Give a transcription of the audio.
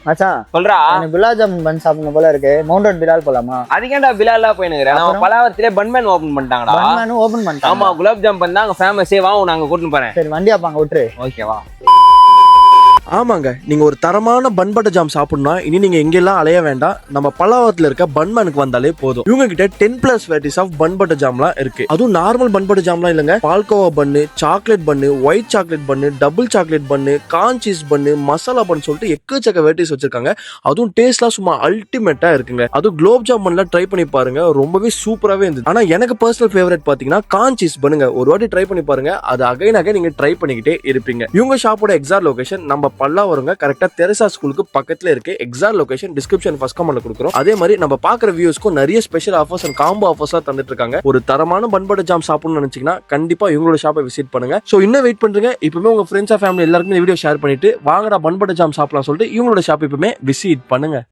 மச்சான் சொல்றா எனக்கு குலாப் ஜாமுன் பன் சாப்பிடணும் போல இருக்கு. மவுண்டன் பிலால் போலாமா? அதுக்கேண்டா பிலாலா போயினுக்கிறேன். நம்ம பலாவரத்திலே பன்மேன் ஓபன் பண்ணிட்டாங்கடா. பன்மேன் ஓபன் பண்ணிட்டாங்க. ஆமா குலாப் ஜாம் பண்ணா அங்க ஃபேமஸே. வா நாங்க கூட்டிட்டு போறேன். சரி வண்டி அப்பாங்க விட்டுரு. ஓகேவா? ஆமாங்க, நீங்க ஒரு தரமான பன் பட்டர் ஜாம் சாப்பிடணும்னா இனி நீங்க எங்கெல்லாம் அலைய வேண்டாம். நம்ம பல்லாவரத்துல இருக்க பன்மேனுக்கு வந்தாலே போதும். இவங்க கிட்ட 10+ வெரைட்டிஸ் ஆஃப் பன் பட்டர் ஜாம்லாம் இருக்கு. அதுவும் நார்மல் பன் பட்டர் ஜாம்லாம் இல்லங்க. பால்கோவா பன்னு, சாக்லேட் பன்னு, ஒயிட் சாக்லேட் பன்னு, டபுள் சாக்லேட் பன்னு, கார்ன் சீஸ் பன்னு, மசாலா பன் சொல்லிட்டு எக்கச்சக்க வெரைட்டிஸ் வச்சிருக்காங்க. அதுவும் டேஸ்ட்லாம் சும்மா அல்டிமேட்டா இருக்குங்க. அதுவும் குலோப் ஜாமுன்லாம் ட்ரை பண்ணி பாருங்க, ரொம்பவே சூப்பராகவே இருந்தது. ஆனா எனக்கு பர்சனல் ஃபேவரட் பாத்தீங்கன்னா கார்ன் சீஸ் பண்ணுங்க. ஒரு வாட்டி ட்ரை பண்ணி பாருங்க, அது அகைன் நீங்க ட்ரை பண்ணிக்கிட்டே இருப்பீங்க. இவங்க ஷாப்போட எக்ஸாக்ட் லொகேஷன் நம்ம பல்லாவரங்க கரெக்டா தெரசா ஸ்கூலுக்கு பக்கத்துல இருக்கு. எக்ஸாக்ட் லொகேஷன் டிஸ்கிரிப்ஷன் ஃபர்ஸ்ட் கமெண்ட்ல கொடுக்குறோம். அதே மாதிரி நம்ம பாக்குற வியூஸ்க்கும் நிறைய ஸ்பெஷல் ஆஃபர்ஸ் அண்ட் காம்போ ஆஃபர்ஸ்லாம் தந்துட்டு இருக்காங்க. ஒரு தரமான பன் பட்டர் ஜாம் சாப்பிடணும்னு நினைச்சீங்கன்னா கண்டிப்பா இவங்களோட ஷாப்பை விசிட் பண்ணுங்க. சோ இன்னும் வெயிட் பண்றீங்க? இப்பவுமே உங்க ஃப்ரெண்ட்ஸ் ஃபேமிலி எல்லாருக்கும் இந்த வீடியோ ஷேர் பண்ணிட்டு வாங்கடா பன் பட்டர் ஜாம் சாப்பிடலாம் சொல்லிட்டு இவங்களோட ஷாப் இப்பவுமே விசிட் பண்ணுங்க.